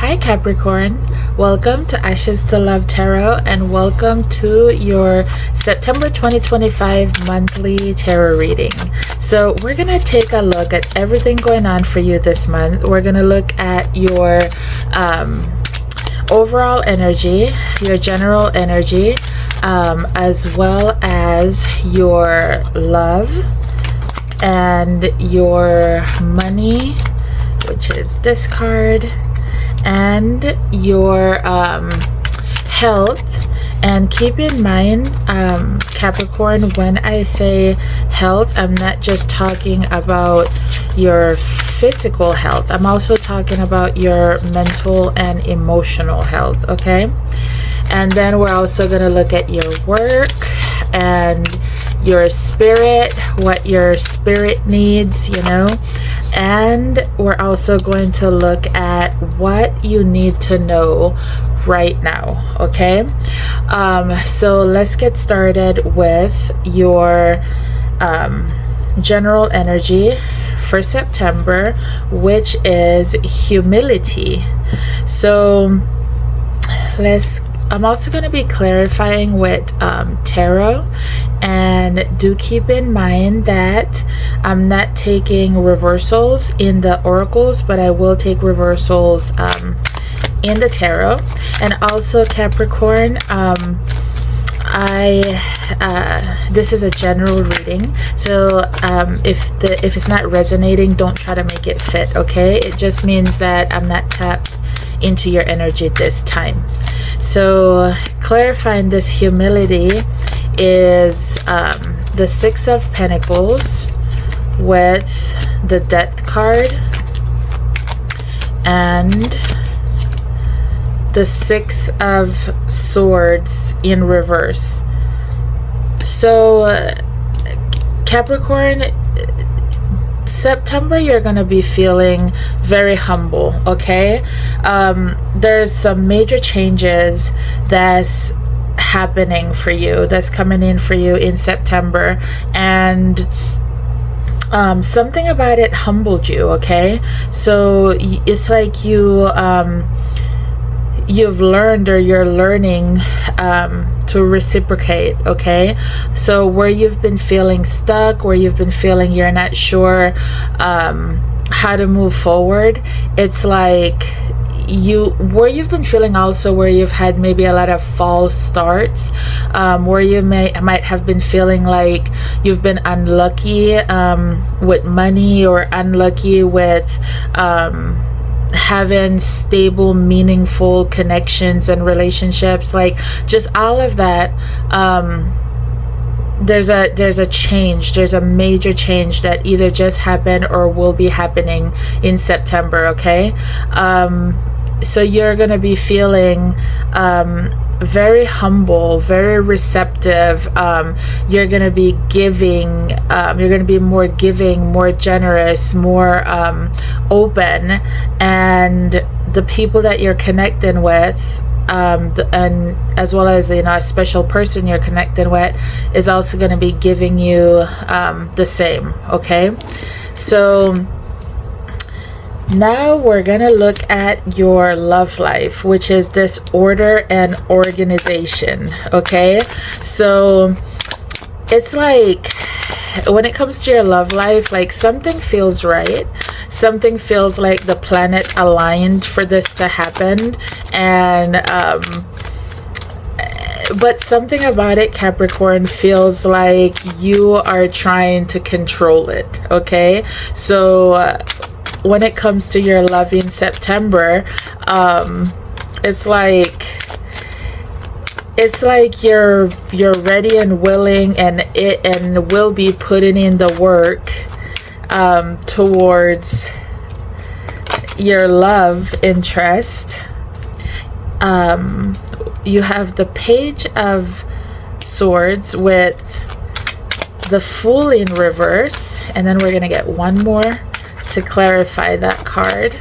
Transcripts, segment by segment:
Hi Capricorn, welcome to Ashestolovetarot and welcome to your September 2025 monthly tarot reading. So we're going to take a look at everything going on for you this month. We're going to look at your overall energy, your general energy, as well as your love and your money, which is this card, and your health. And keep in mind, Capricorn, when I say health, I'm not just talking about your physical health. I'm also talking about your mental and emotional health, okay? And then we're also going to look at your work and your spirit, what your spirit needs, you know. And we're also going to look at what you need to know right now, okay? So let's get started with your general energy for September, which is humility. So I'm also going to be clarifying with tarot, and do keep in mind that I'm not taking reversals in the oracles, but I will take reversals in the tarot. And also Capricorn, this is a general reading, so if it's not resonating, don't try to make it fit, okay? It just means that I'm not tapped into your energy this time. So clarifying this humility is the Six of Pentacles with the Death card and the Six of Swords in reverse. So Capricorn, September, you're going to be feeling very humble, okay? There's some major changes that's happening for you, that's coming in for you in September, and something about it humbled you, okay? So it's like you've learned, or you're learning to reciprocate, okay? So where you've been feeling stuck, where you've been feeling you're not sure how to move forward, it's like where you've been feeling also where you've had maybe a lot of false starts, where you might have been feeling like you've been unlucky with money, or unlucky with having stable, meaningful connections and relationships, like just all of that. There's a change, there's a major change that either just happened or will be happening in September, okay? So you're gonna be feeling very humble, very receptive. You're gonna be giving, you're gonna be more giving, more generous, more open, and the people that you're connecting with, and as well as, you know, a special person you're connected with is also going to be giving you the same, okay? So now we're going to look at your love life, which is this order and organization, okay? So it's like, when it comes to your love life, like something feels right, something feels like the planet aligned for this to happen, and but something about it, Capricorn, feels like you are trying to control it, okay? So when it comes to your love in September, it's like you're ready and willing, and will be putting in the work towards your love interest. You have the Page of Swords with the Fool in reverse, and then we're gonna get one more to clarify that card.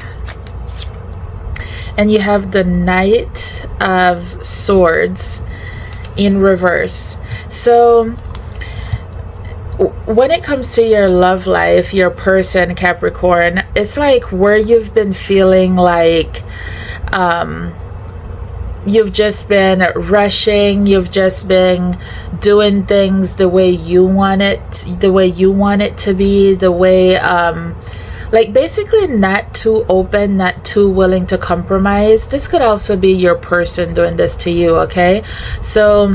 And you have the Knight of Swords in reverse. So when it comes to your love life, your person, Capricorn, it's like where you've been feeling like You've just been rushing, you've just been doing things the way you want it to be, the way like basically not too open, not too willing to compromise. This could also be your person doing this to you, okay? So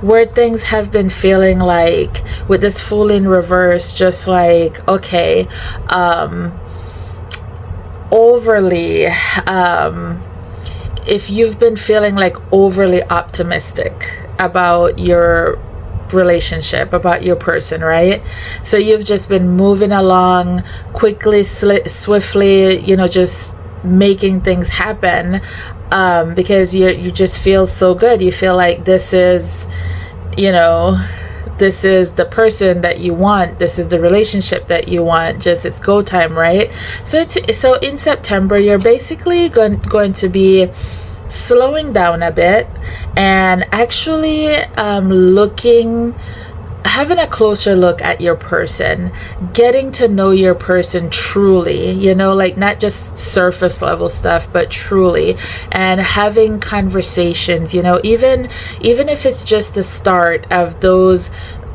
where things have been feeling like, with this Fool in reverse, just like, okay, overly, if you've been feeling like overly optimistic about your relationship, about your person, right? So you've just been moving along quickly, swiftly, you know, just making things happen, because you just feel so good. You feel like this is, you know, this is the person that you want, this is the relationship that you want, just it's go time, right? So in September, you're basically going to be slowing down a bit and actually having a closer look at your person, getting to know your person truly, you know, like not just surface level stuff, but truly, and having conversations, you know, even if it's just the start of those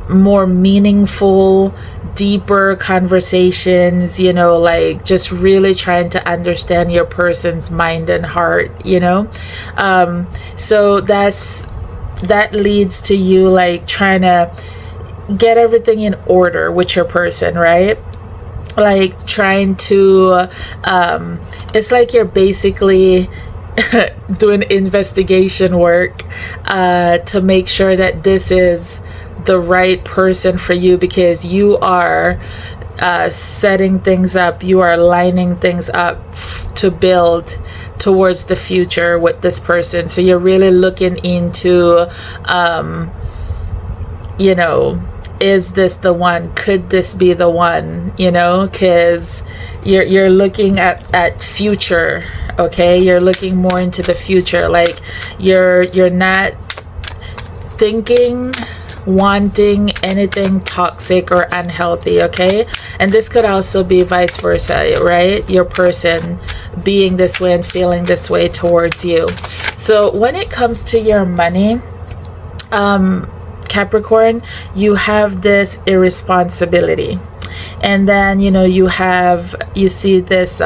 more meaningful, deeper conversations, you know, like just really trying to understand your person's mind and heart, you know. So that leads to you like trying to get everything in order with your person, right? Like trying to it's like you're basically doing investigation work to make sure that this is the right person for you, because you are setting things up, you are lining things up to build towards the future with this person. So you're really looking into you know, is this the one? Could this be the one? You know, because you're looking at future, okay? You're looking more into the future. Like you're not thinking, wanting anything toxic or unhealthy, okay? And this could also be vice versa, right? Your person being this way and feeling this way towards you. So when it comes to your money, Capricorn, you have this irresponsibility, and then you know you see this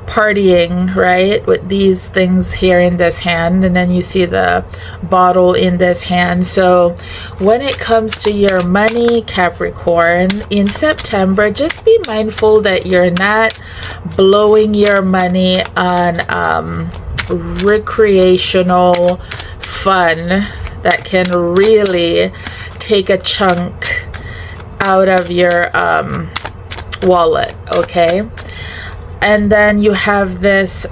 partying, right, with these things here in this hand, and then you see the bottle in this hand. So when it comes to your money, Capricorn, in September, just be mindful that you're not blowing your money on recreational fun that can really take a chunk out of your wallet, okay? And then you have this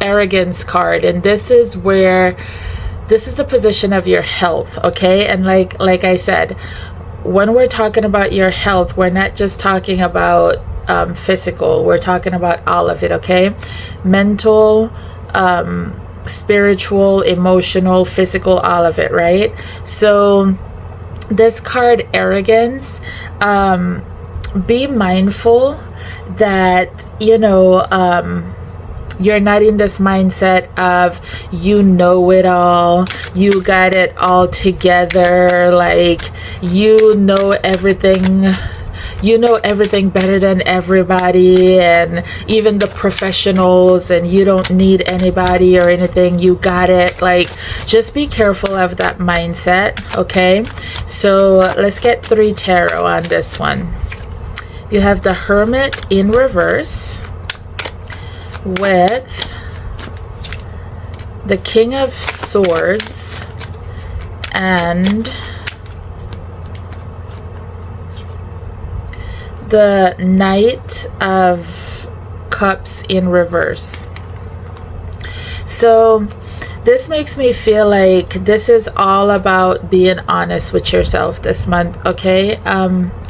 arrogance card, and this is the position of your health, okay? And like I said, when we're talking about your health, we're not just talking about physical, we're talking about all of it, okay? Mental, spiritual, emotional, physical, all of it, right? So this card, arrogance, be mindful that, you know, you're not in this mindset of you know it all, you got it all together, like you know everything better than everybody and even the professionals, and you don't need anybody or anything, you got it. Like, just be careful of that mindset, okay? So let's get 3 tarot on this one. You have the Hermit in reverse with the King of Swords and the Knight of Cups in reverse. So this makes me feel like this is all about being honest with yourself this month, okay?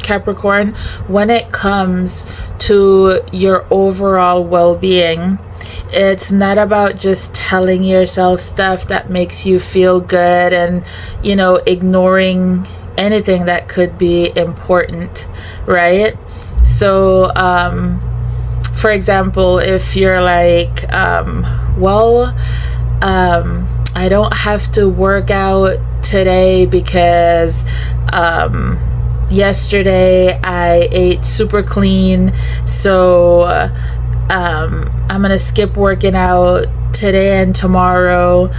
Capricorn, when it comes to your overall well-being, it's not about just telling yourself stuff that makes you feel good and, you know, ignoring anything that could be important, right? So for example, if you're like, I don't have to work out today because yesterday I ate super clean, so I'm gonna skip working out today and tomorrow,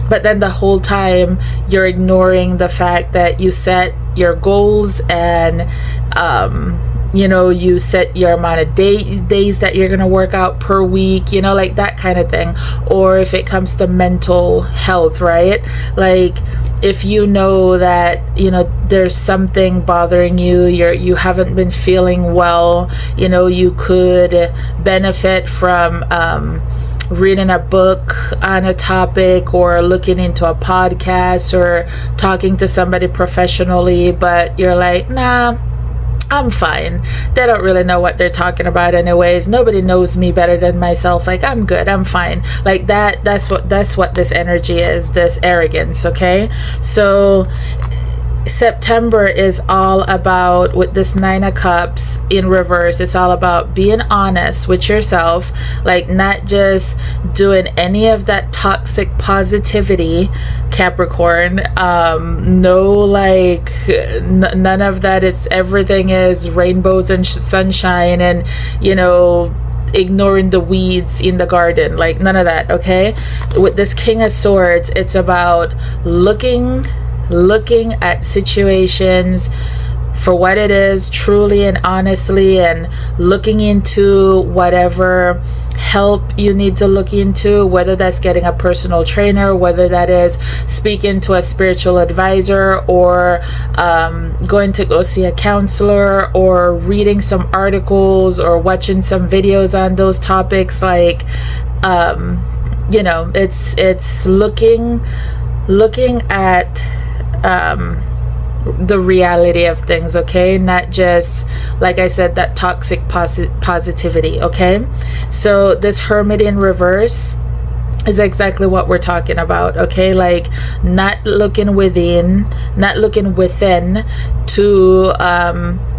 but then the whole time you're ignoring the fact that you set your goals and you set your amount of days that you're gonna work out per week, like that kind of thing. Or if it comes to mental health, right? Like if you know that there's something bothering you, you haven't been feeling well, you could benefit from reading a book on a topic, or looking into a podcast, or talking to somebody professionally, but you're like, nah, I'm fine. They don't really know what they're talking about anyways. Nobody knows me better than myself. Like, I'm good. I'm fine. Like that's what this energy is, this arrogance, okay? So September is all about, with this 9 of Cups in reverse, it's all about being honest with yourself, like not just doing any of that toxic positivity, Capricorn. No, like none of that. It's everything is rainbows and sunshine and ignoring the weeds in the garden, like none of that, okay? With this King of Swords, it's about looking at situations for what it is, truly and honestly, and looking into whatever help you need to look into, whether that's getting a personal trainer, whether that is speaking to a spiritual advisor, or going to go see a counselor, or reading some articles, or watching some videos on those topics. Like it's looking at the reality of things, okay? Not just, like I said, that toxic positivity, okay? So this Hermit in reverse is exactly what we're talking about, okay? Like not looking within to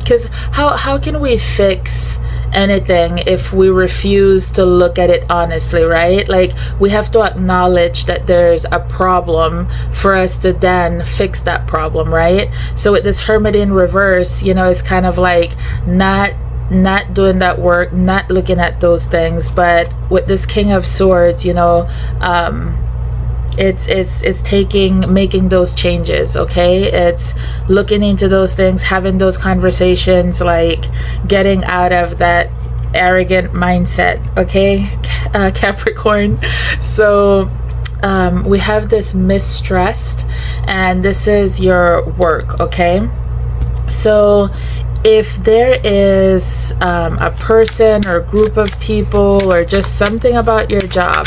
because how can we fix anything if we refuse to look at it honestly, right? Like we have to acknowledge that there's a problem for us to then fix that problem, right? So with this Hermit in reverse, it's kind of like not doing that work, not looking at those things. But with this King of Swords, it's making those changes, okay? It's looking into those things, having those conversations, like getting out of that arrogant mindset, okay? Capricorn. So we have this mistrust, and this is your work, okay? So if there is a person or group of people, or just something about your job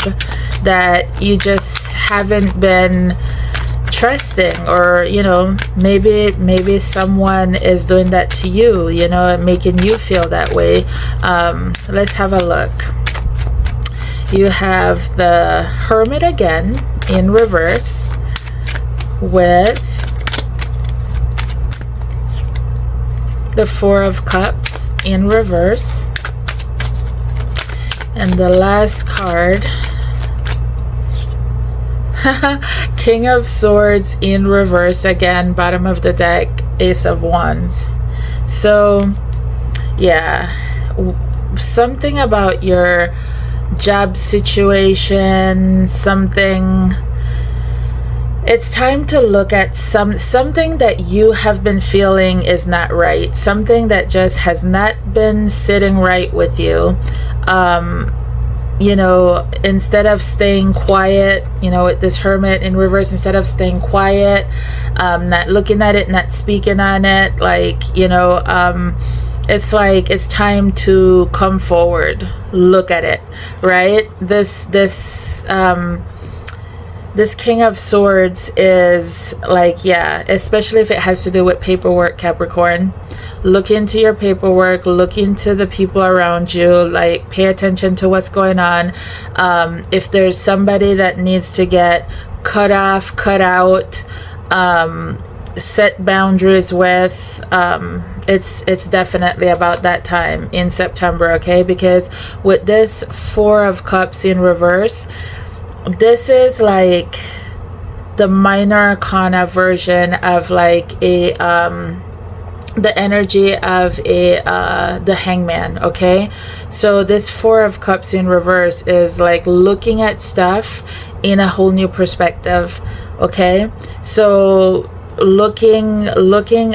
that you just haven't been trusting, or maybe someone is doing that to you, making you feel that way, let's have a look. You have the Hermit again in reverse, with the Four of Cups in reverse, and the last card, King of Swords in reverse again, bottom of the deck, Ace of Wands. So yeah, something about your job situation, something. It's time to look at something that you have been feeling is not right, something that just has not been sitting right with you. Instead of staying quiet, with this Hermit in reverse, instead of staying quiet, not looking at it, not speaking on it, it's like it's time to come forward, look at it, right? This King of Swords is like, yeah, especially if it has to do with paperwork, Capricorn. Look into your paperwork, look into the people around you, like pay attention to what's going on. If there's somebody that needs to get cut off, cut out, set boundaries with, it's definitely about that time in September, okay? Because with this Four of Cups in reverse, this is like the minor arcana version of like a the energy of a the Hangman, okay? So this Four of Cups in reverse is like looking at stuff in a whole new perspective, okay? So looking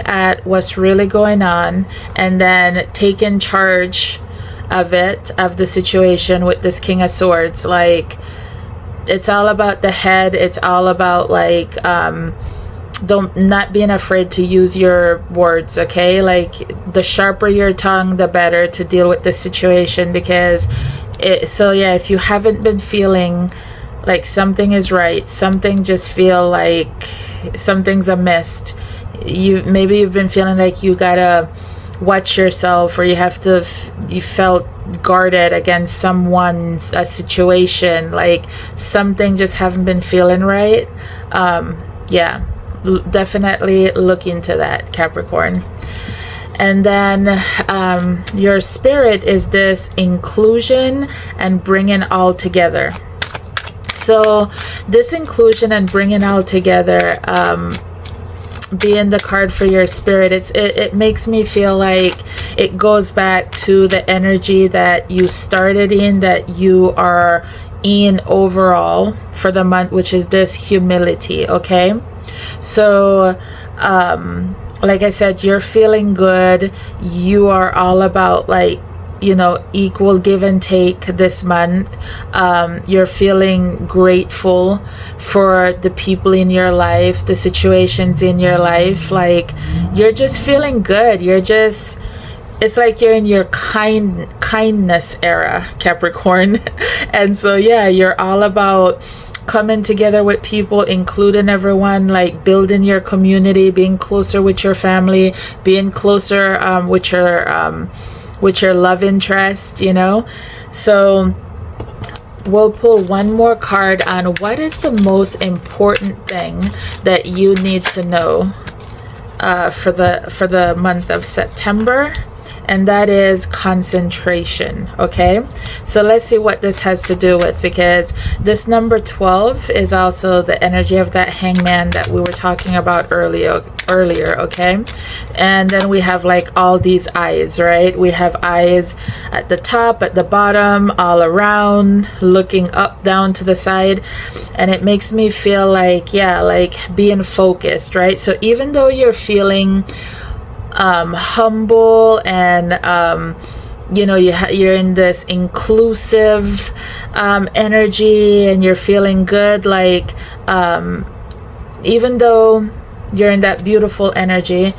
at what's really going on, and then taking charge of it, of the situation with this King of Swords. Like, it's all about the head. It's all about like not being afraid to use your words, okay? Like, the sharper your tongue, the better to deal with the situation. Because so yeah, if you haven't been feeling like something is right, something just feel like something's amiss, maybe you've been feeling like you gotta watch yourself, or you felt guarded against someone's situation, like something just haven't been feeling right. Yeah, definitely look into that, Capricorn. And then your spirit is this inclusion and bringing all together. So this inclusion and bringing all together, being the card for your spirit, it makes me feel like it goes back to the energy that you started in, that you are in overall for the month, which is this humility, okay? So like I said, you're feeling good. You are all about like, you know, equal give and take this month. You're feeling grateful for the people in your life, the situations in your life. Like, you're just feeling good. It's like you're in your kindness era, Capricorn. And so yeah, you're all about coming together with people, including everyone, like building your community, being closer with your family, being closer with your love interest, you know. So we'll pull one more card on what is the most important thing that you need to know for the month of September, and that is concentration, okay? So let's see what this has to do with, because this number 12 is also the energy of that Hangman that we were talking about earlier, okay? And then we have like all these eyes, right? We have eyes at the top, at the bottom, all around, looking up, down, to the side. And it makes me feel like, yeah, like being focused, right? So even though you're feeling humble and you know, you're in this inclusive energy, and you're feeling good, like even though you're in that beautiful energy,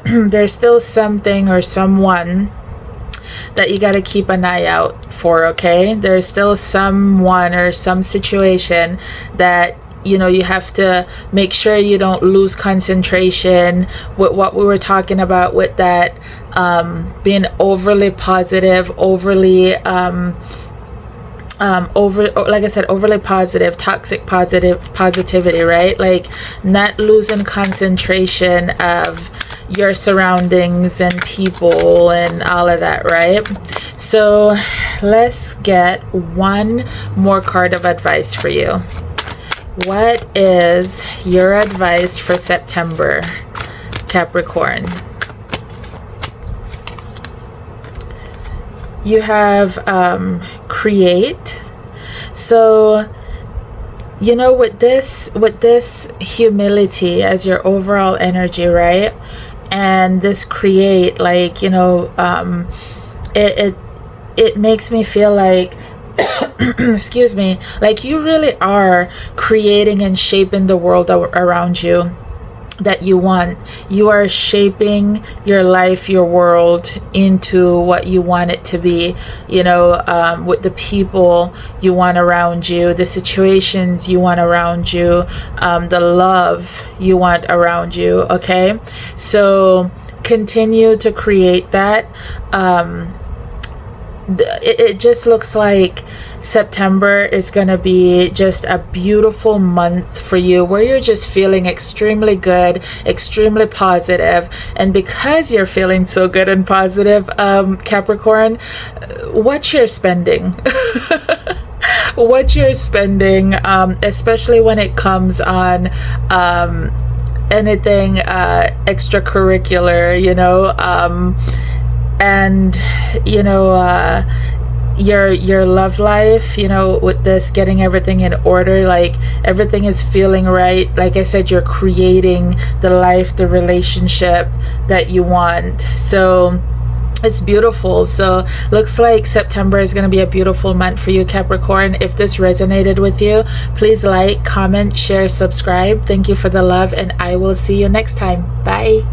there's still something or someone that you got to keep an eye out for, okay? There's still someone or some situation that, you know, you have to make sure you don't lose concentration with what we were talking about with that being overly positive, overly like I said, overly positive, toxic positivity, right? Like not losing concentration of your surroundings and people and all of that, right? So let's get one more card of advice for you. What is your advice for September, Capricorn? You have create. So, you know, with this humility as your overall energy, right? And this create, like, you know, it makes me feel like excuse me, like you really are creating and shaping the world around you that you want. You are shaping your life, your world into what you want it to be, you know, with the people you want around you, the situations you want around you, the love you want around you, okay? So continue to create that. it just looks like September is going to be just a beautiful month for you, where you're just feeling extremely good, extremely positive. And because you're feeling so good and positive, Capricorn, what you're spending what you're spending, especially when it comes on anything extracurricular, and your love life, with this getting everything in order, like everything is feeling right. Like I said, you're creating the life, the relationship that you want. So it's beautiful. So looks like September is going to be a beautiful month for you, Capricorn. If this resonated with you, please like, comment, share, subscribe. Thank you for the love, and I will see you next time. Bye.